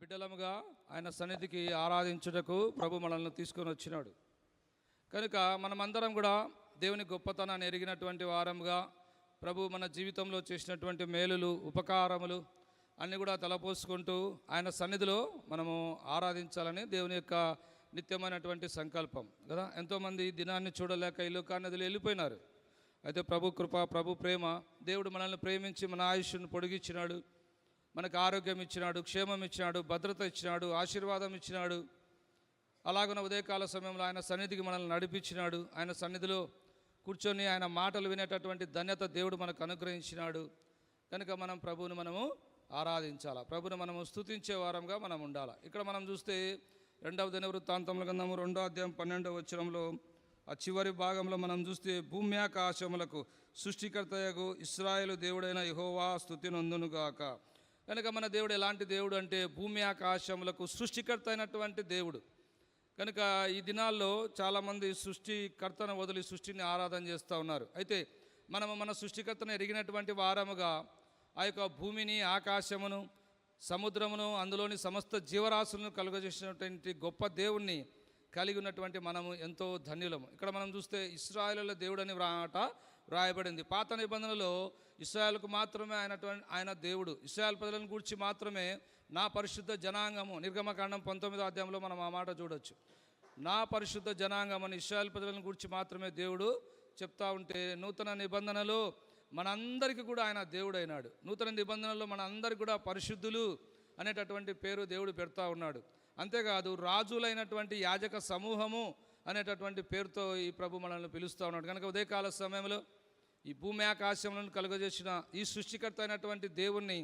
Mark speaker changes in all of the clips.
Speaker 1: బిడ్డలముగా ఆయన సన్నిధికి ఆరాధించుటకు ప్రభు మనల్ని తీసుకొని వచ్చినాడు కనుక మనమందరం కూడా దేవుని గొప్పతనాన్ని ఎరిగినటువంటి వారముగా ప్రభు మన జీవితంలో చేసినటువంటి మేలులు ఉపకారములు అన్నీ కూడా తలపోసుకుంటూ ఆయన సన్నిధిలో మనము ఆరాధించాలని దేవుని యొక్క నిత్యమైనటువంటి సంకల్పం కదా. ఎంతోమంది దినాన్ని చూడలేక ఈ లోకాన్ని వెళ్ళిపోయినారు. అయితే ప్రభు కృప, ప్రభు ప్రేమ, దేవుడు మనల్ని ప్రేమించి మన ఆయుష్ను పొడిగించినాడు, మనకు ఆరోగ్యం ఇచ్చినాడు, క్షేమం ఇచ్చినాడు, భద్రత ఇచ్చినాడు, ఆశీర్వాదం ఇచ్చినాడు. అలాగున్న ఉదయకాల సమయంలో ఆయన సన్నిధికి మనల్ని నడిపించినాడు. ఆయన సన్నిధిలో కూర్చొని ఆయన మాటలు వినేటటువంటి ధన్యత దేవుడు మనకు అనుగ్రహించినాడు. కనుక మనం ప్రభువును మనము ఆరాధించాలి, ప్రభువును మనము స్తుతించే వారంగా మనం ఉండాలి. ఇక్కడ మనం చూస్తే 2వ దినవృత్తాంతముల గ్రంథము 2వ అధ్యాయం 12వ వచనంలో ఆ చివరి భాగంలో మనం చూస్తే భూమి ఆకాశములకు సృష్టికర్తయగు ఇశ్రాయేలు దేవుడైన యెహోవా స్తుతి నొందునుగాక. కనుక మన దేవుడు ఎలాంటి దేవుడు అంటే భూమి ఆకాశములకు సృష్టికర్త అయినటువంటి దేవుడు. కనుక ఈ దినాల్లో చాలామంది సృష్టికర్తను వదిలి సృష్టిని ఆరాధన చేస్తూ ఉన్నారు. అయితే మనము మన సృష్టికర్తను ఎరిగినటువంటి వారముగా ఆ యొక్క భూమిని, ఆకాశమును, సముద్రమును, అందులోని సమస్త జీవరాశులను కలుగజేసినటువంటి గొప్ప దేవుణ్ణి కలిగి ఉన్నటువంటి మనము ఎంతో ధన్యులము. ఇక్కడ మనం చూస్తే ఇశ్రాయేలుల దేవుడని వ్రాయబడింది. పాత నిబంధనలో ఇశ్రాయేలుకు మాత్రమే ఆయన దేవుడు, ఇశ్రాయేలు ప్రజలను గురించి మాత్రమే నా పరిశుద్ధ జనాంగము, నిర్గమకాండం 19వ అధ్యాయంలో మనం ఆ మాట చూడొచ్చు. నా పరిశుద్ధ జనాంగం అని ఇశ్రాయేలు ప్రజలను గురించి మాత్రమే దేవుడు చెప్తా ఉంటే, నూతన నిబంధనలో మనందరికీ కూడా ఆయన దేవుడు అయినాడు. నూతన నిబంధనలో మనందరికీ కూడా పరిశుద్ధులు అనేటటువంటి పేరు దేవుడు పెడతా ఉన్నాడు. అంతేకాదు రాజులైనటువంటి యాజక సమూహము అనేటటువంటి పేరుతో ఈ ప్రభు మనల్ని పిలుస్తూ ఉన్నాడు. కనుక ఉదయకాల సమయంలో ఈ భూమి ఆకాశములను కలుగజేసిన ఈ సృష్టికర్త అయినటువంటి దేవుణ్ణి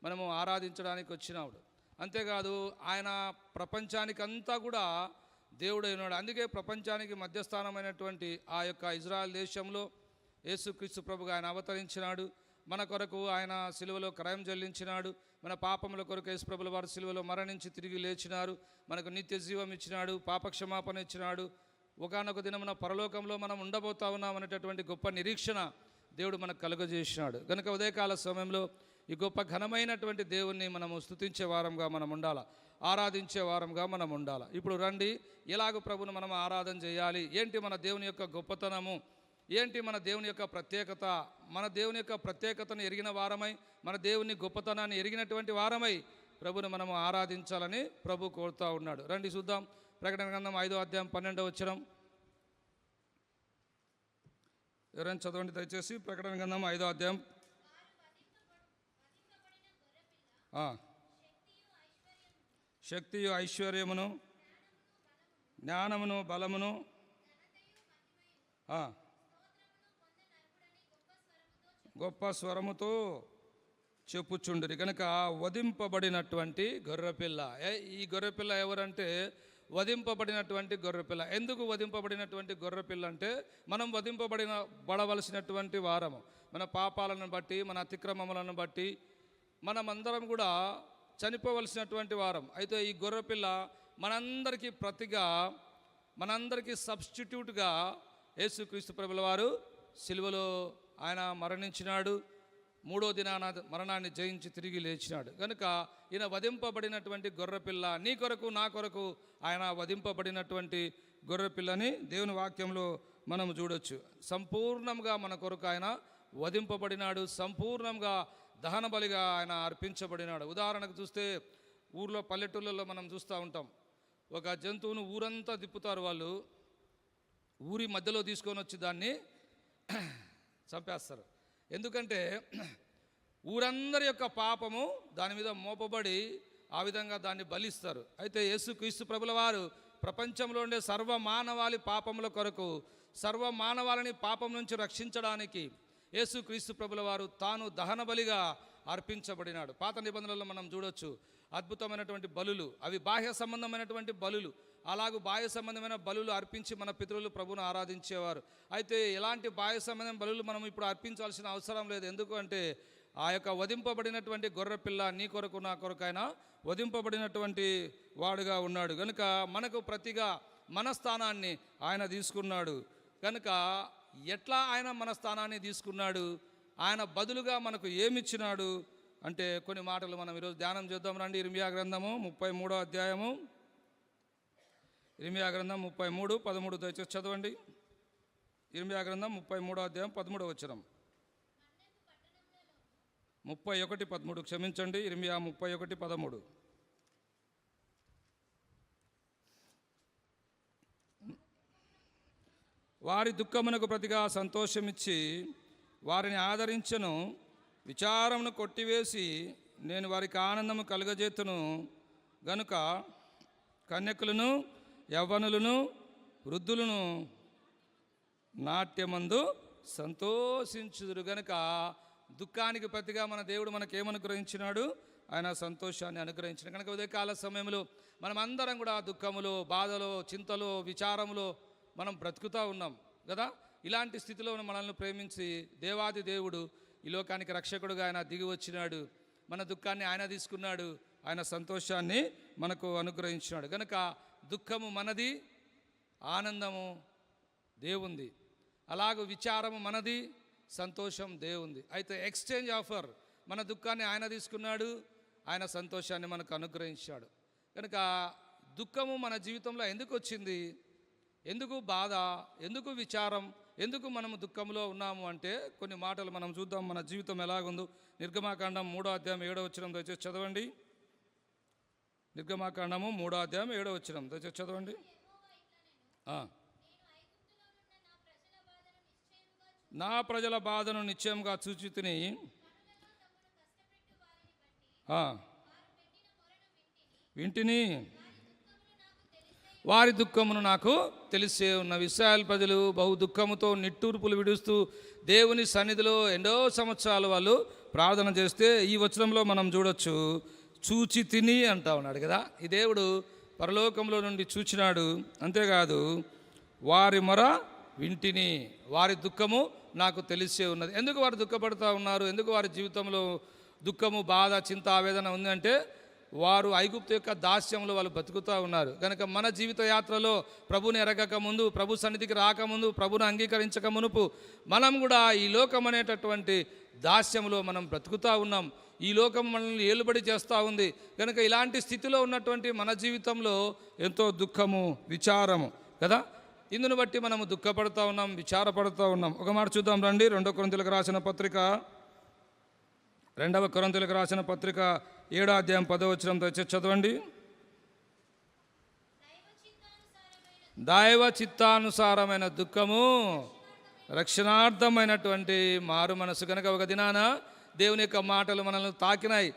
Speaker 1: మనము ఆరాధించడానికి వచ్చినాడు. అంతేకాదు ఆయన ప్రపంచానికంతా కూడా దేవుడైనాడు. అందుకే ప్రపంచానికి మధ్యస్థానమైనటువంటి ఆ యొక్క ఇజ్రాయెల్ దేశంలో యేసుక్రీస్తు ప్రభుగా ఆయన అవతరించినాడు. మన కొరకు ఆయన సిలువలో క్రయం చెల్లించినాడు. మన పాపముల కొరకు యేసు ప్రభుల వారు సిలువలో మరణించి తిరిగి లేచినారు. మనకు నిత్య జీవం ఇచ్చినాడు, పాపక్షమాపణ ఇచ్చినాడు. ఒకానొక దినమున పరలోకంలో మనం ఉండబోతా ఉన్నాం అనేటటువంటి గొప్ప నిరీక్షణ దేవుడు మనకు కలుగజేసినాడు. కనుక ఉదయకాల సమయంలో ఈ గొప్ప ఘనమైనటువంటి దేవుణ్ణి మనము స్తుతించే వారంగా మనం ఉండాలి, ఆరాధించే వారంగా మనం ఉండాలి. ఇప్పుడు రండి, ఎలాగ ప్రభును మనం ఆరాధన చేయాలి, ఏంటి మన దేవుని యొక్క గొప్పతనము, ఏంటి మన దేవుని యొక్క ప్రత్యేకత, మన దేవుని యొక్క ప్రత్యేకతను ఎరిగిన వారమై, మన దేవుని గొప్పతనాన్ని ఎరిగినటువంటి వారమై ప్రభుని మనము ఆరాధించాలని ప్రభు కోరుతూ ఉన్నాడు. రండి చూద్దాం. ప్రకటన గ్రంథం 5వ అధ్యాయం 12వ వచనం ఎవరైనా చదవండి దయచేసి. ప్రకటన గ్రంథం 5వ అధ్యాయం. శక్తియు ఐశ్వర్యమును జ్ఞానమును బలమును గొప్ప స్వరముతో చెప్పుచుండిరి. కనుక వధింపబడినటువంటి గొర్రెపిల్ల. ఈ గొర్రెపిల్ల ఎవరంటే వధింపబడినటువంటి గొర్రెపిల్ల. ఎందుకు వధింపబడినటువంటి గొర్రెపిల్ల అంటే మనం బడవలసినటువంటి వారము. మన పాపాలను బట్టి, మన అతిక్రమములను బట్టి మనమందరం కూడా చనిపోవలసినటువంటి వారం. అయితే ఈ గొర్రెపిల్ల మనందరికీ ప్రతిగా, మనందరికీ సబ్స్టిట్యూట్గా యేసుక్రీస్తు ప్రభుల వారు సిలువలో ఆయన మరణించినాడు. 3వ దినాన మరణాన్ని జయించి తిరిగి లేచినాడు. కనుక ఈయన వధింపబడినటువంటి గొర్రెపిల్ల, నీ కొరకు నా కొరకు ఆయన వధింపబడినటువంటి గొర్రెపిల్లని దేవుని వాక్యంలో మనం చూడొచ్చు. సంపూర్ణంగా మన కొరకు ఆయన వధింపబడినాడు, సంపూర్ణంగా దహన బలిగా ఆయన అర్పించబడినాడు. ఉదాహరణకు చూస్తే ఊర్లో, పల్లెటూళ్ళలో మనం చూస్తూ ఉంటాం. ఒక జంతువును ఊరంతా తిప్పుతారు వాళ్ళు, ఊరి మధ్యలో తీసుకొని వచ్చి దాన్ని చంపేస్తారు. ఎందుకంటే ఊరందరి యొక్క పాపము దాని మీద మోపబడి ఆ విధంగా దాన్ని బలిస్తారు. అయితే యేసుక్రీస్తు ప్రభుల వారు ప్రపంచంలో ఉండే సర్వమానవాళి పాపముల కొరకు, సర్వమానవాళిని పాపం నుంచి రక్షించడానికి యేసుక్రీస్తు ప్రభుల వారు తాను దహన బలిగా అర్పించబడినాడు. పాత నిబంధనల్లో మనం చూడొచ్చు అద్భుతమైనటువంటి బలులు, అవి బాహ్య సంబంధమైనటువంటి బలులు. అలాగూ బాహ్య సంబంధమైన బలులు అర్పించి మన పితరులు ప్రభువును ఆరాధించేవారు. అయితే ఎలాంటి బాహ్య సంబంధమైన బలులు మనం ఇప్పుడు అర్పించాల్సిన అవసరం లేదు. ఎందుకు అంటే ఆ యొక్క వధింపబడినటువంటి గొర్రెపిల్ల నీ కొరకు నా కొరకు ఆయన వధింపబడినటువంటి వాడుగా ఉన్నాడు. కనుక మనకు ప్రతిగా మన స్థానాన్ని ఆయన తీసుకున్నాడు. కనుక ఎట్లా ఆయన మన స్థానాన్ని తీసుకున్నాడు, ఆయన బదులుగా మనకు ఏమిచ్చినాడు అంటే కొన్ని మాటలు మనం ఈరోజు ధ్యానం చేద్దాం రండి. ఇర్మియా గ్రంథము 33వ అధ్యాయము, ఇర్మియా గ్రంథం 33:13 దయచేసి చదవండి. ఇర్మియా గ్రంథం 33వ అధ్యాయం 13వ వచనం, 31:13 క్షమించండి, ఇర్మియా 31:13. వారి దుఃఖమునకు ప్రతిగా సంతోషమిచ్చి వారిని ఆదరించను, విచారమును కొట్టివేసి నేను వారికి ఆనందము కలుగజేతును గనుక కన్యకులను యవ్వనులను వృద్ధులను నాట్యమందు సంతోషించుదురు. గనుక దుఃఖానికి ప్రతిగా మన దేవుడు మనకేమనుగ్రహించినాడు? ఆయన సంతోషాన్ని అనుగ్రహించిన కనుక ఉదయకాల సమయంలో మనమందరం కూడా దుఃఖములో, బాధలో, చింతలో, విచారములో మనం బ్రతుకుతూ ఉన్నాం కదా. ఇలాంటి స్థితిలో మనల్ని ప్రేమించి దేవాది దేవుడు ఈ లోకానికి రక్షకుడుగా ఆయన దిగి వచ్చినాడు. మన దుఃఖాన్ని ఆయన తీసుకున్నాడు, ఆయన సంతోషాన్ని మనకు అనుగ్రహించినాడు. కనుక దుఃఖము మనది, ఆనందము దేవుంది. అలాగూ విచారము మనది, సంతోషం దేవుంది. అయితే ఎక్స్చేంజ్ ఆఫర్, మన దుఃఖాన్ని ఆయన తీసుకున్నాడు, ఆయన సంతోషాన్ని మనకు అనుగ్రహించాడు. కనుక దుఃఖము మన జీవితంలో ఎందుకు వచ్చింది? ఎందుకు బాధ? ఎందుకు విచారం? ఎందుకు మనము దుఃఖంలో ఉన్నాము అంటే కొన్ని మాటలు మనం చూద్దాం. మన జీవితం ఎలాగుందో నిర్గమాకాండం 3వ అధ్యాయం 7వ వచనం దయచేసి చదవండి. నిర్గమాకాండము 3వ అధ్యాయం 7వ వచనం దయచేసి చదవండి. నా ప్రజల బాధను నిశ్చయంగా చూచితిని, వింటిని, వారి దుఃఖమును నాకు తెలిసే ఉన్నవి. ఇశ్రాయేలు ప్రజలు బహు దుఃఖముతో నిట్టూర్పులు విడుస్తూ దేవుని సన్నిధిలో ఎన్నో సంవత్సరాలు వాళ్ళు ప్రార్థన చేస్తే ఈ వచనంలో మనం చూడొచ్చు, చూచి తిని అంటా ఉన్నాడు కదా. ఈ దేవుడు పరలోకంలో నుండి చూచినాడు. అంతేకాదు వారి మొర వింటిని, వారి దుఃఖము నాకు తెలిసే ఉన్నది. ఎందుకు వారు దుఃఖపడుతూ ఉన్నారు? ఎందుకు వారి జీవితంలో దుఃఖము, బాధ, చింత, ఆవేదన ఉందంటే వారు ఐగుప్తు యొక్క దాస్యంలో వాళ్ళు బతుకుతూ ఉన్నారు. కనుక మన జీవిత యాత్రలో ప్రభుని ఎరగక ముందు, ప్రభు సన్నిధికి రాకముందు, ప్రభుని అంగీకరించక మునుపు మనం కూడా ఈ లోకం అనేటటువంటి దాస్యంలో మనం బ్రతుకుతూ ఉన్నాం. ఈ లోకం మనల్ని ఏలుబడి చేస్తూ ఉంది. కనుక ఇలాంటి స్థితిలో ఉన్నటువంటి మన జీవితంలో ఎంతో దుఃఖము, విచారము కదా. ఇందును బట్టి మనము దుఃఖపడుతూ ఉన్నాం, విచారపడుతూ ఉన్నాం. ఒక మాట చూద్దాం రండి. 2 కొరింథీయులకు రాసిన పత్రిక 2వ కొరింథీయులకు రాసిన పత్రిక 7వ అధ్యాయం 10వ వచనం దయచేసి చదవండి. దైవ చిత్తానుసారమైన దుఃఖము రక్షణార్థమైనటువంటి మారు మనసు. కనుక ఒక దినాన దేవుని యొక్క మాటలు మనల్ని తాకినాయి.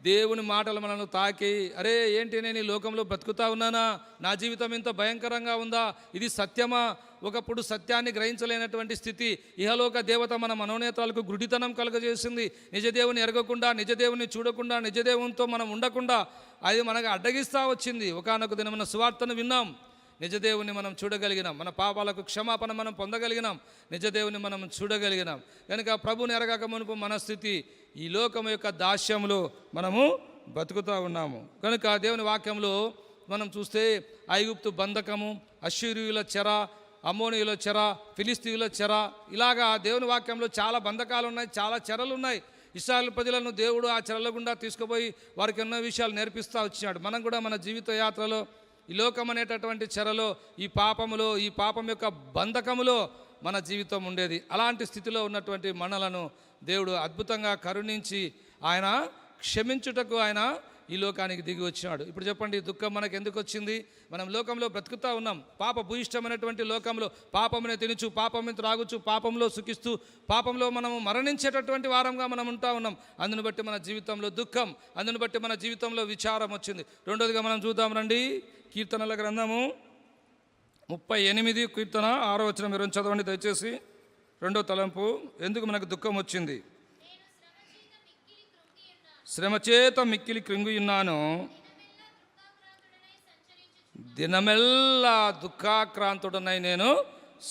Speaker 1: దేవుని మాటలు మనల్ని తాకి, అరే ఏంటి నేను ఈ లోకంలో బ్రతుకుతా ఉన్నానా? నా జీవితం ఇంత భయంకరంగా ఉందా? ఇది సత్యమా? ఒకప్పుడు సత్యాన్ని గ్రహించలేనటువంటి స్థితి, ఇహలోక దేవత మన మనోనేత్రాలకు గుడితనం కలుగజేసింది. నిజదేవుని ఎరగకుండా, నిజదేవుని చూడకుండా, నిజదేవునితో మనం ఉండకుండా అది మనకు అడ్డగిస్తూ వచ్చింది. ఒకానొక దినమున సువార్తను విన్నాం, నిజదేవుని మనం చూడగలిగినాం, మన పాపాలకు క్షమాపణ మనం పొందగలిగినాం, నిజదేవుని మనం చూడగలిగినాం. కనుక ప్రభుని ఎరగక మునుపు మన స్థితి ఈ లోకం యొక్క దాస్యంలో మనము బతుకుతూ ఉన్నాము. కనుక దేవుని వాక్యంలో మనం చూస్తే ఐగుప్తు బంధకము, అశ్షూరీయుల చెర, అమ్మోనీయుల చెర, ఫిలిస్తీయుల చెర, ఇలాగా దేవుని వాక్యంలో చాలా బంధకాలు ఉన్నాయి, చాలా చెరలు ఉన్నాయి. ఇశ్రాయేలు ప్రజలను దేవుడు ఆ చెరల గుండా తీసుకుపోయి వారికి ఎన్నో విషయాలు నేర్పిస్తూ వచ్చినాడు. మనం కూడా మన జీవిత యాత్రలో ఈ లోకం అనేటటువంటి చెరలో, ఈ పాపములో, ఈ పాపం యొక్క బంధకములో మన జీవితం ఉండేది. అలాంటి స్థితిలో ఉన్నటువంటి మనలను దేవుడు అద్భుతంగా కరుణించి ఆయన క్షమించుటకు ఆయన ఈ లోకానికి దిగి వచ్చినాడు. ఇప్పుడు చెప్పండి, దుఃఖం మనకు ఎందుకు వచ్చింది? మనం లోకంలో బ్రతుకుతూ ఉన్నాం. పాప భూయిష్టమైనటువంటి లోకంలో పాపమునే తినుచు, పాపముని త్రాగుచు, పాపంలో సుఖిస్తూ, పాపంలో మనము మరణించేటటువంటి వారంగా మనం ఉంటా ఉన్నాం. అందును బట్టి మన జీవితంలో దుఃఖం, అందును బట్టి మన జీవితంలో విచారం వచ్చింది. రెండోదిగా మనం చూద్దాం రండి. కీర్తనల గ్రంథము 38 కీర్తన 6వ వచనం మీరు చదవండి దయచేసి. 2వ తలంపు, ఎందుకు మనకు దుఃఖం వచ్చింది? శ్రమ చేత మిక్కిలి కృంగియున్నాను, దినమెల్లా దుఃఖాక్రాంతుడనై నేను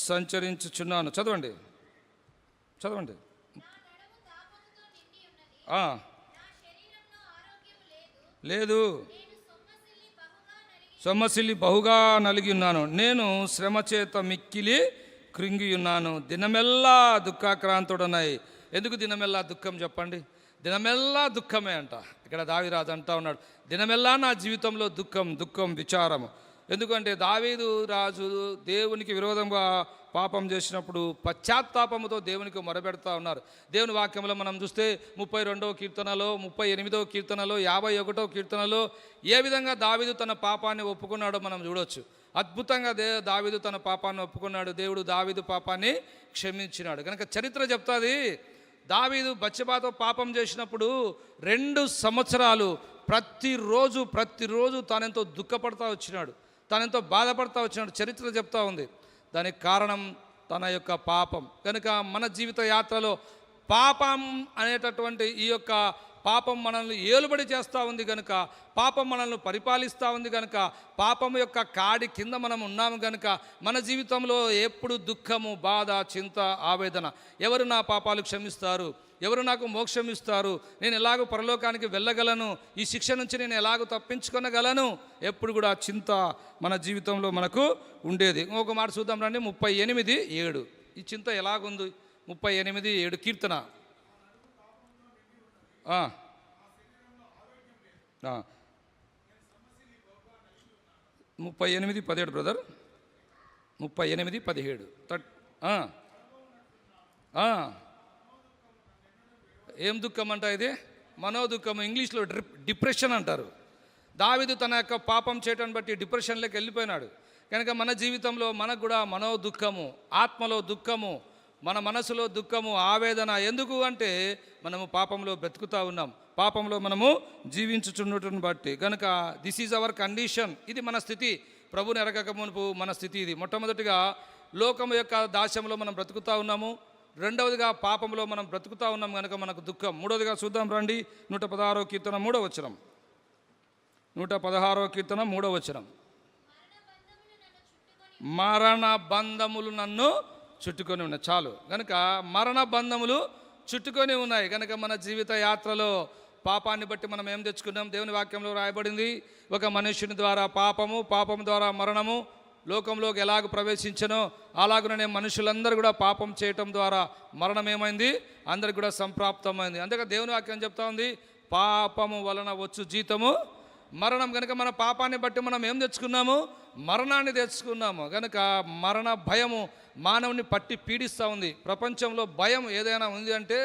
Speaker 1: సంచరించుచున్నాను. చదవండి చదవండి. లేదు, సొమ్మసిల్లి బహుగా నలిగి ఉన్నాను, నేను శ్రమ చేత మిక్కిలి కృంగి ఉన్నాను, దినమెల్లా దుఃఖాక్రాంతుడనై. ఎందుకు దినమెల్లా దుఃఖం చెప్పండి? దినమెల్లా దుఃఖమే అంట. ఇక్కడ దావీదు అంటా ఉన్నాడు, దినమెల్లా నా జీవితంలో దుఃఖం, దుఃఖం, విచారము. ఎందుకంటే దావీదు రాజు దేవునికి విరోధంగా పాపం చేసినప్పుడు పశ్చాత్తాపముతో దేవునికి మొరపెడతా ఉన్నారు. దేవుని వాక్యంలో మనం చూస్తే 32వ కీర్తనలో, 38వ కీర్తనలో, 51వ కీర్తనలో ఏ విధంగా దావీదు తన పాపాన్ని ఒప్పుకున్నాడో మనం చూడవచ్చు. అద్భుతంగా దావీదు తన పాపాన్ని ఒప్పుకున్నాడు. దేవుడు దావీదు పాపాన్ని క్షమించినాడు. కనుక చరిత్ర చెప్తాది, దావీదు బత్షెబాతో పాపం చేసినప్పుడు 2 సంవత్సరాలు ప్రతిరోజు తానెంతో దుఃఖపడతా వచ్చినాడు, తానెంతో బాధపడతా వచ్చినాడు. చరిత్ర చెప్తా ఉంది. దానికి కారణం తన యొక్క పాపం. కనుక మన జీవిత యాత్రలో పాపం అనేటటువంటి ఈ యొక్క పాపం మనల్ని ఏలుబడి చేస్తూ ఉంది కనుక, పాపం మనల్ని పరిపాలిస్తూ ఉంది కనుక, పాపం యొక్క కాడి కింద మనం ఉన్నాము కనుక మన జీవితంలో ఎప్పుడు దుఃఖము, బాధ, చింత, ఆవేదన. ఎవరు నా పాపాలు క్షమిస్తారు, ఎవరు నాకు మోక్షం ఇస్తారు, నేను ఎలాగో పరలోకానికి వెళ్ళగలను, ఈ శిక్ష నుంచి నేను ఎలాగో తప్పించుకొనగలను, ఎప్పుడు కూడా చింత మన జీవితంలో మనకు ఉండేది. ఇంకొక మాట చూద్దాం రండి, 38:7. ఈ చింత ఎలాగుంది? 38:7 కీర్తన. 38:17 బ్రదర్, 38:17. ఏం దుఃఖం అంట ఇది? మనోదుఖము, ఇంగ్లీష్లో డిప్రెషన్ అంటారు. దావీదు తన యొక్క పాపం చేయటాన్ని బట్టి డిప్రెషన్లోకి వెళ్ళిపోయినాడు. కనుక మన జీవితంలో మనకు కూడా మనోదుఖము, ఆత్మలో దుఃఖము, మన మనసులో దుఃఖము, ఆవేదన. ఎందుకు అంటే మనము పాపంలో బ్రతుకుతూ ఉన్నాం, పాపంలో మనము జీవించుచున్నట్టుని బట్టి. కనుక దిస్ ఈజ్ అవర్ కండిషన్. ఇది మన స్థితి. ప్రభుని ఎరగక మునుపు మన స్థితి ఇది. మొట్టమొదటిగా లోకం యొక్క దాస్యంలో మనం బ్రతుకుతూ ఉన్నాము. రెండవదిగా పాపంలో మనం బ్రతుకుతూ ఉన్నాం కనుక మనకు దుఃఖం. మూడవదిగా చూద్దాం రండి, 116వ కీర్తన 3వ వచనం. 116వ కీర్తన 3వ వచనం. మరణ బంధములు నన్ను చుట్టుకొని ఉన్నాయి. చాలు. కనుక మరణ బంధములు చుట్టుకొని ఉన్నాయి. కనుక మన జీవిత యాత్రలో పాపాన్ని బట్టి మనం ఏం తెచ్చుకున్నాం? దేవుని వాక్యంలో రాయబడింది, ఒక మనుష్యుని ద్వారా పాపము, పాపం ద్వారా మరణము లోకంలోకి ఎలాగ ప్రవేశించనో అలాగనే మనుషులందరూ కూడా పాపం చేయటం ద్వారా మరణం ఏమైంది? అందరికి కూడా సంప్రాప్తమైంది. అందుకే దేవుని వాక్యం చెప్తా ఉంది, పాపము వలన వచ్చు జీతము మరణం. కనుక మన పాపాన్ని బట్టి మనం ఏం తెచ్చుకున్నాము? మరణాన్ని తెచ్చుకున్నాము. కనుక మరణ భయము మానవుని పట్టి పీడిస్తూ ఉంది. ప్రపంచంలో భయం ఏదైనా ఉంది అంటే,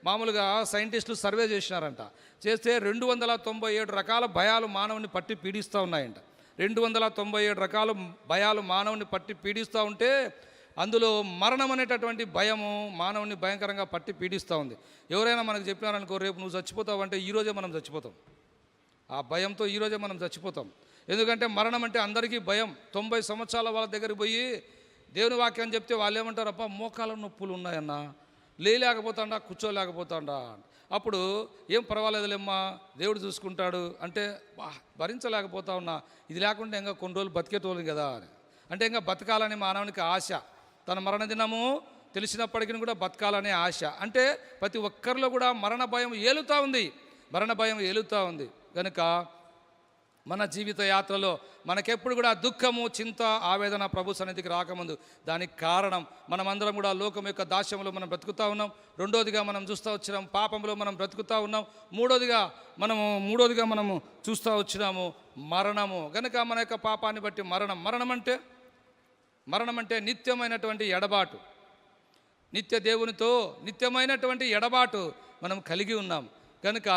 Speaker 1: మామూలుగా సైంటిస్టులు సర్వే చేసినారంట, చేస్తే 297 రకాల భయాలు మానవుని పట్టి పీడిస్తూ ఉన్నాయంట. 297 రకాల భయాలు మానవుని పట్టి పీడిస్తూ ఉంటే అందులో మరణం అనేటటువంటి భయము మానవుని భయంకరంగా పట్టి పీడిస్తూ ఉంది. ఎవరైనా మనకు చెప్పినారనుకో, రేపు నువ్వు చచ్చిపోతావు అంటే ఈరోజే మనం చచ్చిపోతాం. ఆ భయంతో ఈరోజే మనం చచ్చిపోతాం. ఎందుకంటే మరణం అంటే అందరికీ భయం. 90 సంవత్సరాల వాళ్ళ దగ్గరికి పోయి దేవుని వాక్యం చెప్తే వాళ్ళు ఏమంటారు? అబ్బా మోకాల నొప్పులు ఉన్నాయన్నా, లేలేకపోతాడా, కూర్చోలేకపోతాడా. అప్పుడు ఏం పర్వాలేదులేమ్మా, దేవుడు చూసుకుంటాడు అంటే, భరించలేకపోతా ఉన్నా, ఇది లేకుంటే ఇంకా కొన్ని రోజులు బతికేటోళ్ళు కదా అని. అంటే ఇంకా బతకాలని మానవునికి ఆశ. తన మరణ దినము తెలిసినప్పటికీ కూడా బతకాలనే ఆశ. అంటే ప్రతి ఒక్కరిలో కూడా మరణ భయం ఏలుతూ ఉంది, మరణ భయం ఏలుతూ ఉంది. కనుక మన జీవిత యాత్రలో మనకెప్పుడు కూడా దుఃఖము, చింత, ఆవేదన ప్రభు సన్నిధికి రాకముందు. దానికి కారణం మనమందరం కూడా లోకం యొక్క దాస్యంలో మనం బ్రతుకుతూ ఉన్నాం. రెండోదిగా మనం చూస్తూ వచ్చినాం, పాపంలో మనం బ్రతుకుతూ ఉన్నాం. మూడోదిగా మనము చూస్తూ వచ్చినాము మరణము. కనుక మన యొక్క పాపాన్ని బట్టి మరణం అంటే నిత్యమైనటువంటి ఎడబాటు, నిత్య దేవునితో నిత్యమైనటువంటి ఎడబాటు మనం కలిగి ఉన్నాం. కనుక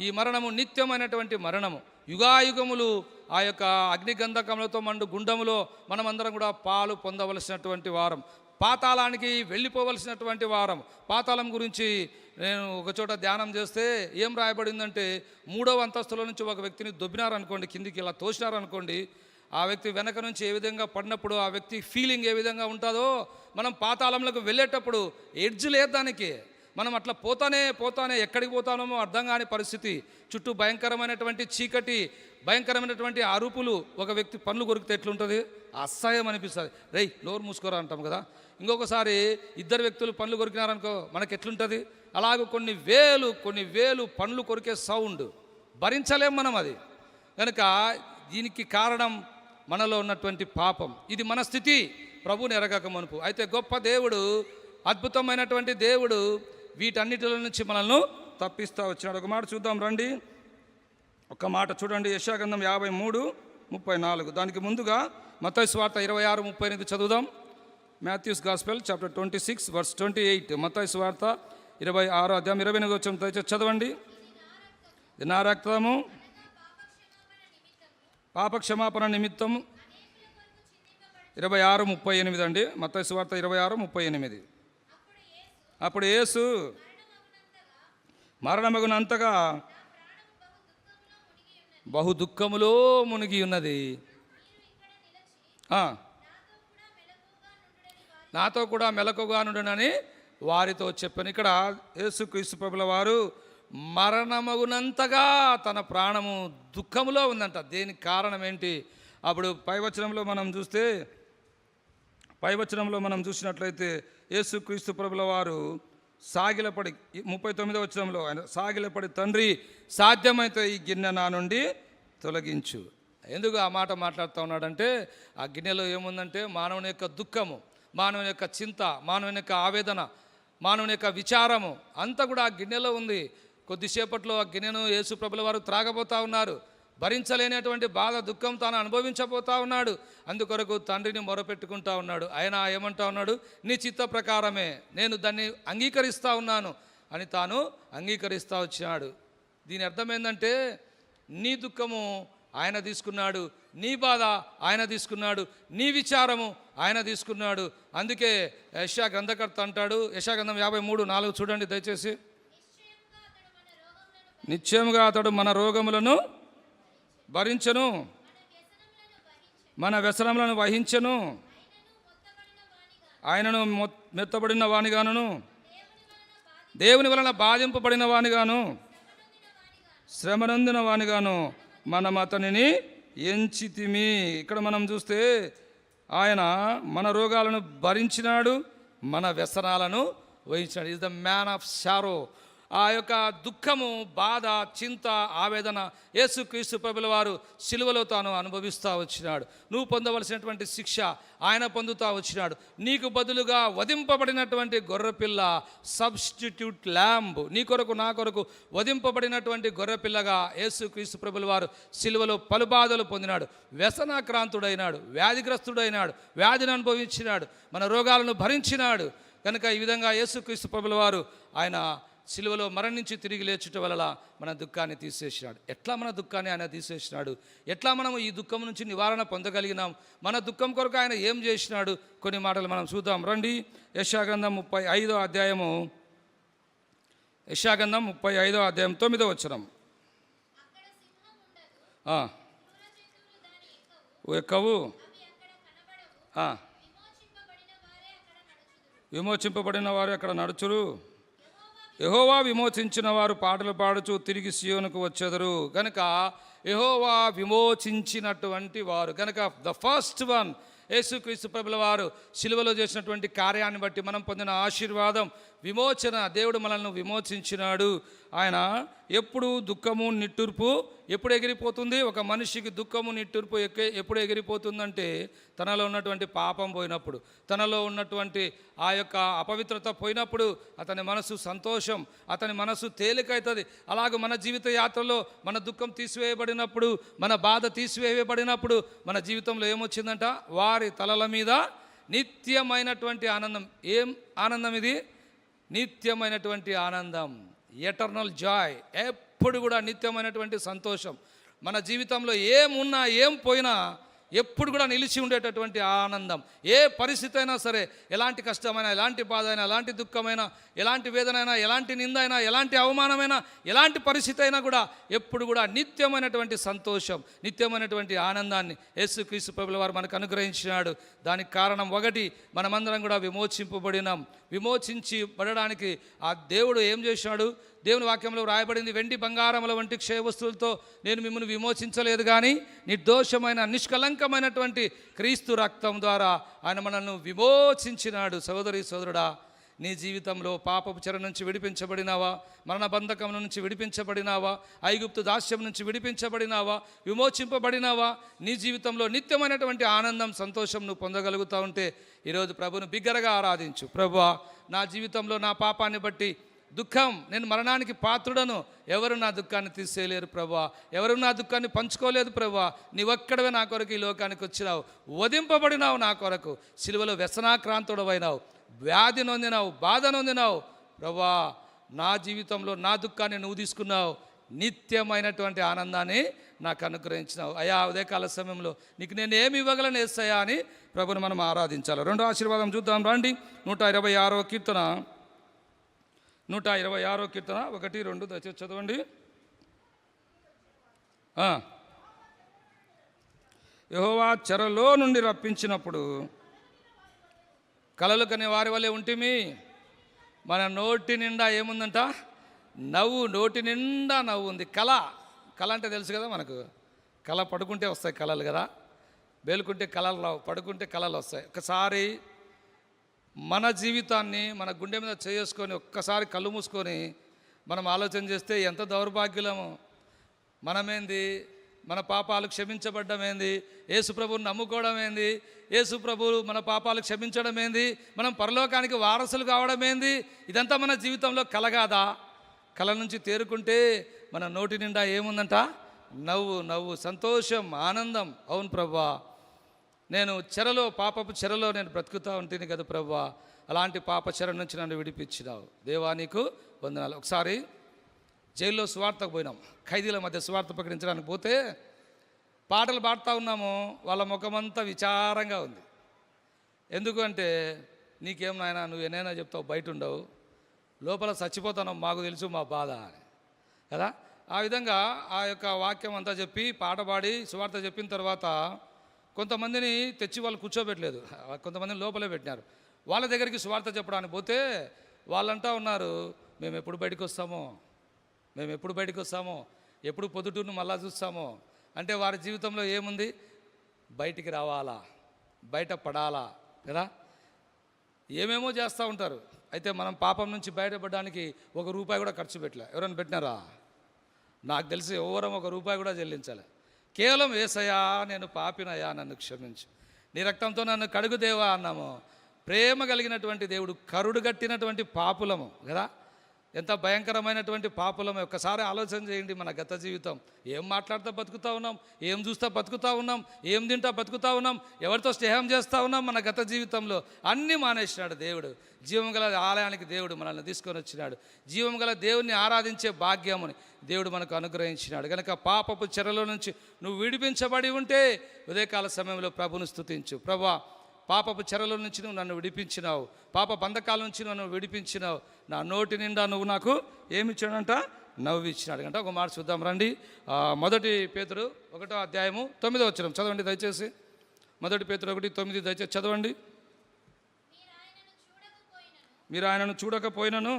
Speaker 1: ఈ మరణము నిత్యమైనటువంటి మరణము. యుగాయుగములు ఆ యొక్క అగ్నిగంధకములతో మండు గుండములో మనమందరం కూడా పాలు పొందవలసినటువంటి వారం, పాతాళానికి వెళ్ళిపోవలసినటువంటి వారం. పాతాళం గురించి నేను ఒకచోట ధ్యానం చేస్తే ఏం రాయబడిందంటే, 3వ అంతస్తులో నుంచి ఒక వ్యక్తిని దొబ్బినారనుకోండి, కిందికి ఇలా తోసినారనుకోండి, ఆ వ్యక్తి వెనక నుంచి ఏ విధంగా పడినప్పుడు ఆ వ్యక్తి ఫీలింగ్ ఏ విధంగా ఉంటుందో, మనం పాతాళంలోకి వెళ్ళేటప్పుడు ఎడ్జ్ లేదు దానికి. మనం అట్లా పోతానే ఎక్కడికి పోతానో అర్థం కాని పరిస్థితి. చుట్టూ భయంకరమైనటువంటి చీకటి, భయంకరమైనటువంటి అరుపులు. ఒక వ్యక్తి పనులు కొరికితే ఎట్లుంటుంది? అసహ్యం అనిపిస్తుంది. రేయ్ నోరు మూసుకోరా అంటాం కదా. ఇంకొకసారి 2 వ్యక్తులు పనులు కొరికినారనుకో మనకి ఎట్లుంటుంది? అలాగే కొన్ని వేలు పనులు కొరికే సౌండ్ భరించలేం మనం అది. కనుక దీనికి కారణం మనలో ఉన్నటువంటి పాపం. ఇది మన స్థితి ప్రభువుని ఎరగక మునుపు. అయితే గొప్ప దేవుడు, అద్భుతమైనటువంటి దేవుడు వీటన్నిటిలో నుంచి మనల్ని తప్పిస్తా వచ్చినాడు. ఒక మాట చూద్దాం రండి. ఒక మాట చూడండి, యెషయా గ్రంథం 53:34. దానికి ముందుగా మత్తయి సువార్త 26:38 చదువుదాం. Matthews gospel chapter 26 verse 28. Mattayi సువార్త 26 అధ్యాయం 28 వచనం దయచేసి చదవండి. ఇది నా రక్తము పాపక్షమాపణ నిమిత్తం 26:38 అండి. మత్తయి సువార్త 26:38. అప్పుడు యేసు మరణమగునంతగా బహు దుఃఖములో మునిగి ఉన్నది. నాతో కూడా మెలకుగా నుండునని వారితో చెప్పాను. ఇక్కడ యేసుక్రీస్తు ప్రభుల వారు మరణమగునంతగా తన ప్రాణము దుఃఖములో ఉందంట. దేనికి కారణం ఏంటి? అప్పుడు పైవచనంలో మనం చూసినట్లయితే యేసుక్రీస్తు ప్రభుల వారు సాగిలపడి 39వ వచనంలో ఆయన సాగిలపడి, తండ్రి సాధ్యమైతే ఈ గిన్నె నా నుండి తొలగించు. ఎందుకు ఆ మాట మాట్లాడుతూ ఉన్నాడంటే, ఆ గిన్నెలో ఏముందంటే మానవుని యొక్క దుఃఖము, మానవుని యొక్క చింత, మానవుని యొక్క ఆవేదన, మానవుని యొక్క విచారము అంతా కూడా ఆ గిన్నెలో ఉంది. కొద్దిసేపట్లో ఆ గిన్నెను యేసు ప్రభుల వారు త్రాగబోతా ఉన్నారు. భరించలేనటువంటి బాధ, దుఃఖం తాను అనుభవించబోతా ఉన్నాడు. అందుకొరకు తండ్రిని మొరపెట్టుకుంటా ఉన్నాడు. ఆయన ఏమంటా ఉన్నాడు? నీ చిత్త ప్రకారమే నేను దాన్ని అంగీకరిస్తూ ఉన్నాను అని తాను అంగీకరిస్తూ వచ్చినాడు. దీని అర్థం ఏంటంటే, నీ దుఃఖము ఆయన తీసుకున్నాడు, నీ బాధ ఆయన తీసుకున్నాడు, నీ విచారము ఆయన తీసుకున్నాడు. అందుకే యెషయా గ్రంథకర్త అంటాడు, యెషయా గ్రంథం 53:4 చూడండి దయచేసి. నిశ్చయముగా అతడు మన రోగములను భరించెను, మన వ్యసనములను వహించెను, ఆయనను మెత్తబడిన వానిగాను, దేవుని వలన బాధింపబడిన వానిగాను, శ్రమనందిన వానిగాను మనం అతనిని ఎంచితిమి. ఇక్కడ మనం చూస్తే ఆయన మన రోగాలను భరించినాడు, మన వ్యసనాలను వహించినాడు. Is the man of sorrow. ఆ యొక్క దుఃఖము, బాధ, చింత, ఆవేదన యేసుక్రీస్తు ప్రభుల వారు సిలువలో తాను అనుభవిస్తూ వచ్చినాడు. నువ్వు పొందవలసినటువంటి శిక్ష ఆయన పొందుతూ వచ్చినాడు. నీకు బదులుగా వధింపబడినటువంటి గొర్రెపిల్ల, సబ్స్టిట్యూట్ ల్యాంబ్, నీ కొరకు నా కొరకు వధింపబడినటువంటి గొర్రెపిల్లగా యేసుక్రీస్తు ప్రభుల వారు సిలువలో పలు బాధలు పొందినాడు. వ్యసనాక్రాంతుడైనాడు, వ్యాధిగ్రస్తుడైనాడు, వ్యాధిని అనుభవించినాడు, మన రోగాలను భరించినాడు. కనుక ఈ విధంగా యేసుక్రీస్తు ప్రభుల వారు ఆయన సిలువలో మరణించి తిరిగి లేచుట వలన మన దుఃఖాన్ని తీసేసినాడు. ఎట్లా మన దుఃఖాన్ని ఆయన తీసేసినాడు? ఎట్లా మనము ఈ దుఃఖం నుంచి నివారణ పొందగలిగినాం? మన దుఃఖం కొరకు ఆయన ఏం చేసినాడు? కొన్ని మాటలు మనం చూద్దాం రండి. యెషయా గ్రంథం 35వ అధ్యాయము, యెషయా గ్రంథం 35వ అధ్యాయం 9వ వచనం. ఎక్కవు, విమోచింపబడిన వారు అక్కడ నడుచురు. యెహోవా విమోచించిన వారు పాటలు పాడుచు తిరిగి సియోనుకు వచ్చెదరు. కనుక యెహోవా విమోచించినటువంటి వారు, కనుక ద ఫస్ట్ వన్ యేసుక్రీస్తు ప్రభుల వారు సిలువలో చేసినటువంటి కార్యాన్ని బట్టి మనం పొందిన ఆశీర్వాదం, విమోచన. దేవుడు మనల్ని విమోచించినాడు. ఆయన ఎప్పుడు దుఃఖము, నిట్టూర్పు ఎప్పుడు ఎగిరిపోతుంది? ఒక మనిషికి దుఃఖము, నిట్టూర్పు ఎప్పుడు ఎగిరిపోతుందంటే తనలో ఉన్నటువంటి పాపం పోయినప్పుడు, తనలో ఉన్నటువంటి ఆ యొక్క అపవిత్రత పోయినప్పుడు అతని మనసు సంతోషం, అతని మనసు తేలికవుతుంది. అలాగే మన జీవిత యాత్రలో మన దుఃఖం తీసివేయబడినప్పుడు, మన బాధ తీసివేయబడినప్పుడు మన జీవితంలో ఏమొచ్చిందంట? వారి తలల మీద నిత్యమైనటువంటి ఆనందం. ఏం ఆనందం ఇది? నిత్యమైనటువంటి ఆనందం, ఎటర్నల్ జాయ్. ఎప్పుడు కూడా నిత్యమైనటువంటి సంతోషం. మన జీవితంలో ఏమున్నా ఏం పోయినా ఎప్పుడు కూడా నిలిచి ఉండేటటువంటి ఆనందం. ఏ పరిస్థితి అయినా సరే, ఎలాంటి కష్టమైనా, ఎలాంటి బాధ అయినా, ఎలాంటి దుఃఖమైనా, ఎలాంటి వేదనైనా, ఎలాంటి నిందైనా, ఎలాంటి అవమానమైనా, ఎలాంటి పరిస్థితి అయినా కూడా ఎప్పుడు కూడా నిత్యమైనటువంటి సంతోషం, నిత్యమైనటువంటి ఆనందాన్ని యేసుక్రీస్తు ప్రభుల వారు మనకు అనుగ్రహించినాడు. దానికి కారణం ఒకటి, మనమందరం కూడా విమోచింపబడినాం. విమోచించబడడానికి ఆ దేవుడు ఏం చేసినాడు? దేవుని వాక్యంలో వ్రాయబడింది, వెండి బంగారముల వంటి క్షయ వస్తువులతో నేను మిమ్మల్ని విమోచించలేదు, కానీ నిర్దోషమైన నిష్కలంకమైనటువంటి క్రీస్తు రక్తం ద్వారా ఆయన మనల్ని విమోచించినాడు. సోదరి సోదరుడా, నీ జీవితంలో పాపపు చెర నుంచి విడిపించబడినావా? మరణ బంధకం నుంచి విడిపించబడినావా? ఐగుప్తు దాస్యం నుంచి విడిపించబడినావా? విమోచింపబడినావా? నీ జీవితంలో నిత్యమైనటువంటి ఆనందం, సంతోషం నువ్వు పొందగలుగుతూ ఉంటే ఈరోజు ప్రభువును బిగ్గరగా ఆరాధించు. ప్రభువా, నా జీవితంలో నా పాపాన్ని బట్టి దుఃఖం, నేను మరణానికి పాత్రుడను, ఎవరు నా దుఃఖాన్ని తీసేయలేరు ప్రభువా, ఎవరు నా దుఃఖాన్ని పంచుకోలేదు ప్రభువా, నీవొక్కడవే నా కొరకు ఈ లోకానికి వచ్చినావు, వధింపబడినావు నా కొరకు, సిలువలో వ్యసనాక్రాంతుడవైనావు, వ్యాధి నొందినావు, బాధ నొందినావు ప్రభువా, నా జీవితంలో నా దుఃఖాన్ని నువ్వు తీసుకున్నావు, నిత్యమైనటువంటి ఆనందాన్ని నాకు అనుగ్రహించినావు అయ్యా. ఉదయకాల సమయంలో నీకు నేను ఏమి ఇవ్వగలను యేసయ్యా అని ప్రభుని మనం ఆరాధించాలి. రెండో ఆశీర్వాదం చూద్దాం రండి. 126వ కీర్తన 1, 2 దయచేసి చదవండి. యెహోవా చెరలో నుండి రప్పించినప్పుడు కలలు కనే వారి వలె ఉంటిమి. మన నోటి నిండా ఏముందంట? నవ్వు. నోటి నిండా నవ్వు ఉంది. కళ అంటే తెలుసు కదా మనకు. కళ పడుకుంటే వస్తాయి కళలు కదా, మేలుకుంటే కళలు రావు, పడుకుంటే కళలు వస్తాయి. ఒకసారి మన జీవితాన్ని మన గుండె మీద చేసుకొని ఒక్కసారి కళ్ళు మూసుకొని మనం ఆలోచన చేస్తే ఎంత దౌర్భాగ్యులము. మనమేంది, మన పాపాలు క్షమించబడ్డం ఏంది, యేసు ప్రభువుని నమ్ముకోవడం ఏంది, యేసు ప్రభువు మన పాపాలు క్షమించడం ఏంది, మనం పరలోకానికి వారసులు కావడం ఏంది, ఇదంతా మన జీవితంలో కలగాదా? కళ నుంచి తేరుకుంటే మన నోటి నిండా ఏముందంట? నవ్వు, సంతోషం, ఆనందం. అవును ప్రభువా, నేను పాపపు చెరలో నేను బ్రతుకుతూ ఉంటుంది కదా ప్రభువా, అలాంటి పాప చెర నుంచి నన్ను విడిపించినావు దేవా, నీకు వందనాలు. ఒకసారి జైల్లో సువార్తకు పోయినాం, ఖైదీల మధ్య సువార్త ప్రకటించడానికి పోతే పాటలు పాడుతూ ఉన్నాము, వాళ్ళ ముఖమంతా విచారంగా ఉంది. ఎందుకంటే నీకేం నాయనా, నువ్వు ఎన్నైనా చెప్తావు, బయట ఉండవు, లోపల చచ్చిపోతాను, మాకు తెలుసు మా బాధ అని కదా. ఆ విధంగా ఆ యొక్క వాక్యం అంతా చెప్పి పాట పాడి సువార్త చెప్పిన తర్వాత కొంతమందిని తెచ్చి వాళ్ళు కూర్చోబెట్టలేదు, కొంతమందిని లోపలే పెట్టినారు. వాళ్ళ దగ్గరికి సువార్త చెప్పడానికి పోతే వాళ్ళంటా ఉన్నారు, మేము ఎప్పుడు బయటకు వస్తామో, ఎప్పుడు పొద్దుటూరును మళ్ళా చూస్తామో. అంటే వారి జీవితంలో ఏముంది? బయటికి రావాలా, బయట పడాలా కదా, ఏమేమో చేస్తూ ఉంటారు. అయితే మనం పాపం నుంచి బయటపడడానికి ₹1 కూడా ఖర్చు పెట్టలే. ఎవరైనా పెట్టినారా? నాకు తెలిసి ఎవరం ₹1 కూడా చెల్లించాలి. కేవలం యేసయ్యా నేను పాపినయ్యా, నన్ను క్షమించు, నీ రక్తంతో నన్ను కడుగుదేవా అన్నాము. ప్రేమ కలిగినటువంటి దేవుడు, కరుడు గట్టినటువంటి పాపులము కదా, ఎంత భయంకరమైనటువంటి పాపులము. ఒక్కసారి ఆలోచన చేయండి. మన గత జీవితం ఏం మాట్లాడుతూ బతుకుతూ ఉన్నాం, ఏం చూస్తూ బతుకుతూ ఉన్నాం, ఏం తింటా బతుకుతూ ఉన్నాం, ఎవరితో స్నేహం చేస్తూ ఉన్నాం. మన గత జీవితంలో అన్నీ మానేసినాడు దేవుడు. జీవం గల ఆలయానికి దేవుడు మనల్ని తీసుకొని వచ్చినాడు. జీవం గల దేవుణ్ణి ఆరాధించే భాగ్యముని దేవుడు మనకు అనుగ్రహించినాడు. కనుక పాపపు చెరలో నుంచి నువ్వు విడిపించబడి ఉంటే ఉదయకాల సమయంలో ప్రభుని స్తుతించు. ప్రభువా, పాపపు చెరల నుంచి నువ్వు నన్ను విడిపించినావు, పాప బంధకాల నుంచి నన్ను విడిపించినావు, నా నోటి నిండా నువ్వు నాకు ఏమిచ్చాడంట? నవ్వు ఇచ్చినాడు కంట. ఒక మాట చూద్దాం రండి. 1 పేతురు 1వ అధ్యాయము 9వ వచనం చదవండి దయచేసి. 1 పేతురు 1:9 దయచేసి చదవండి. మీరు ఆయనను చూడకపోయినను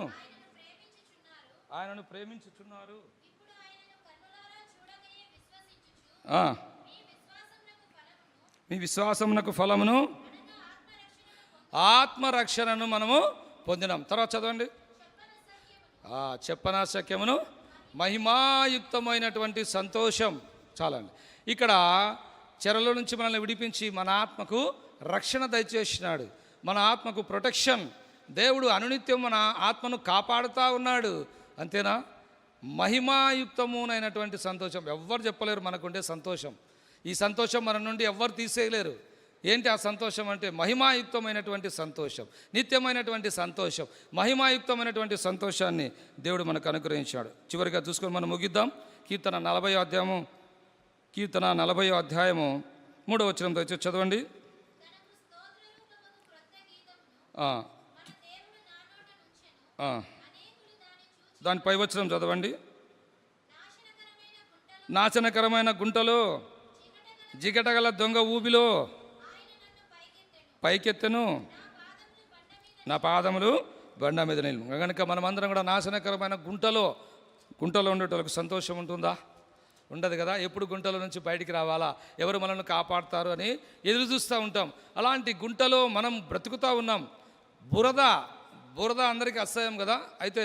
Speaker 1: ఆయనను ప్రేమించుచున్నారు, మీ విశ్వాసమునకు ఫలమును ఆత్మరక్షణను మనము పొందినాం. తర్వాత చదవండి. చెప్పనాశక్యమును మహిమాయుక్తమైనటువంటి సంతోషం. చాలండి. ఇక్కడ చెరలో నుంచి మనల్ని విడిపించి మన ఆత్మకు రక్షణ దయచేసినాడు, మన ఆత్మకు ప్రొటెక్షన్. దేవుడు అనునిత్యం మన ఆత్మను కాపాడుతూ ఉన్నాడు. అంతేనా? మహిమాయుక్తమునైనటువంటి సంతోషం. ఎవ్వరు చెప్పలేరు మనకుండే సంతోషం. ఈ సంతోషం మన నుండి ఎవ్వరు తీసేయలేరు. ఏంటి ఆ సంతోషం అంటే? మహిమాయుక్తమైనటువంటి సంతోషం, నిత్యమైనటువంటి సంతోషం, మహిమాయుక్తమైనటువంటి సంతోషాన్ని దేవుడు మనకు అనుగ్రహించాడు. చివరిగా చూసుకొని మనం ముగిద్దాం. కీర్తన 40వ అధ్యాయము 3వ వచనం దయచేసి చదవండి. దాని పై వచనం చదవండి. నాశనకరమైన గుంటలో, జిగటగల దొంగ ఊబిలో పైకెత్తెను, నా పాదములు బండ మీద నిలువు. కనుక మనమందరం కూడా నాశనకరమైన గుంటలో ఉండేటోళ్ళకి సంతోషం ఉంటుందా? ఉండదు కదా. ఎప్పుడు గుంటలో నుంచి బయటికి రావాలా, ఎవరు మనల్ని కాపాడుతారు అని ఎదురు చూస్తూ ఉంటాం. అలాంటి గుంటలో మనం బ్రతుకుతూ ఉన్నాం. బురద అందరికీ అసహ్యం కదా. అయితే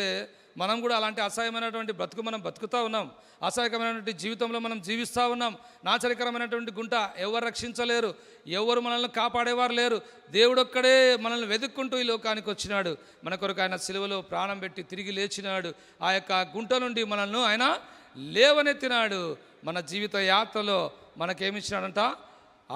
Speaker 1: మనం కూడా అలాంటి అసహ్యమైనటువంటి బ్రతుకు మనం బతుకుతూ ఉన్నాం. అసహ్యకరమైనటువంటి జీవితంలో మనం జీవిస్తూ ఉన్నాం. నాచరికరమైనటువంటి గుంట ఎవరు రక్షించలేరు, ఎవరు మనల్ని కాపాడేవారు లేరు. దేవుడొక్కడే మనల్ని వెతుక్కుంటూ ఈ లోకానికి వచ్చినాడు. మన కొరకు ఆయన సిలువలో ప్రాణం పెట్టి తిరిగి లేచినాడు. ఆ యొక్క గుంట నుండి మనల్ని ఆయన లేవనెత్తినాడు. మన జీవిత యాత్రలో మనకేమిచ్చినాడంట,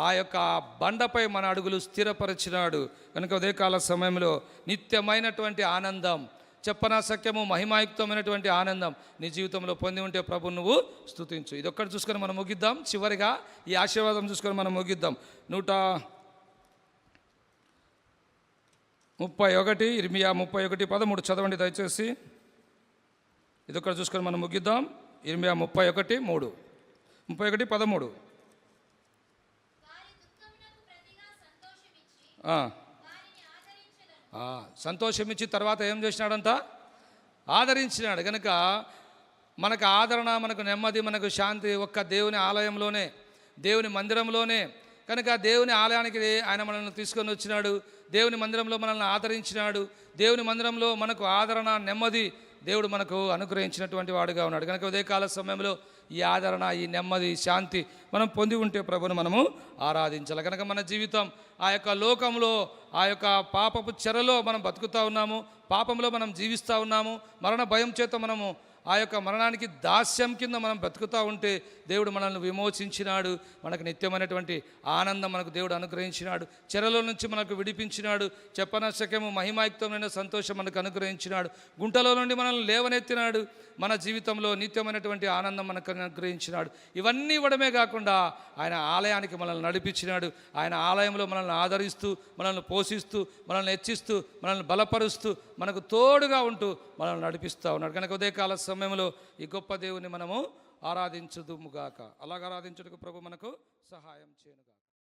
Speaker 1: ఆ యొక్క బండపై మన అడుగులు స్థిరపరిచినాడు. కనుక ఉదయకాల సమయంలో నిత్యమైనటువంటి ఆనందం, చెప్పనాశక్యము మహిమాయుక్తమైనటువంటి ఆనందం నీ జీవితంలో పొంది ఉంటే ప్రభు నువ్వు స్తుతించు. ఇదొక్కటి చూసుకొని మనం ముగిద్దాం. చివరిగా ఈ ఆశీర్వాదం చూసుకొని మనం ముగిద్దాం. 131 ఇర్మియా 31:13 చదవండి దయచేసి. ఇదొక్కటి చూసుకొని మనం ముగిద్దాం. ఇర్మియా 31:13. సంతోషమిచ్చి తర్వాత ఏం చేసినాడంట, ఆదరించినాడు. కనుక మనకు ఆదరణ, మనకు నెమ్మది, మనకు శాంతి ఒక్క దేవుని ఆలయంలోనే, దేవుని మందిరంలోనే. కనుక దేవుని ఆలయానికి ఆయన మనల్ని తీసుకొని వచ్చినాడు. దేవుని మందిరంలో మనల్ని ఆదరించినాడు. దేవుని మందిరంలో మనకు ఆదరణ, నెమ్మది దేవుడు మనకు అనుగ్రహించినటువంటి వాడుగా ఉన్నాడు. కనుక ఉదయకాల సమయంలో ఈ ఆదరణ, ఈ నెమ్మది, శాంతి మనం పొంది ఉంటే ప్రభుని మనము ఆరాధించాలి. కనుక మన జీవితం ఆ యొక్క లోకంలో, ఆ యొక్క పాపపు చెరలో మనం బతుకుతూ ఉన్నాము, పాపంలో మనం జీవిస్తూ ఉన్నాము. మరణ భయం చేత మనము ఆ యొక్క మరణానికి దాస్యం కింద మనం బ్రతుకుతూ ఉంటే దేవుడు మనల్ని విమోచించినాడు. మనకు నిత్యమైనటువంటి ఆనందం మనకు దేవుడు అనుగ్రహించినాడు. చెరలో నుంచి మనకు విడిపించినాడు. చెప్పనశక్యము మహిమాయుక్తమైన సంతోషం మనకు అనుగ్రహించినాడు. గుంటలో నుండి మనల్ని లేవనెత్తినాడు. మన జీవితంలో నిత్యమైనటువంటి ఆనందం మనకు అనుగ్రహించినాడు. ఇవన్నీ ఇవ్వడమే కాకుండా ఆయన ఆలయానికి మనల్ని నడిపించినాడు. ఆయన ఆలయంలో మనల్ని ఆదరిస్తూ, మనల్ని పోషిస్తూ, మనల్ని హెచ్చిస్తూ, మనల్ని బలపరుస్తూ, మనకు తోడుగా ఉంటూ మనల్ని నడిపిస్తూ ఉన్నాడు. కనుక ఉదయకాల సమయంలో ఈ గొప్ప దేవుని మనము ఆరాధించుదుముగాక. అలాగ ఆరాధించుటకు ప్రభు మనకు సహాయం చేయనుగాక.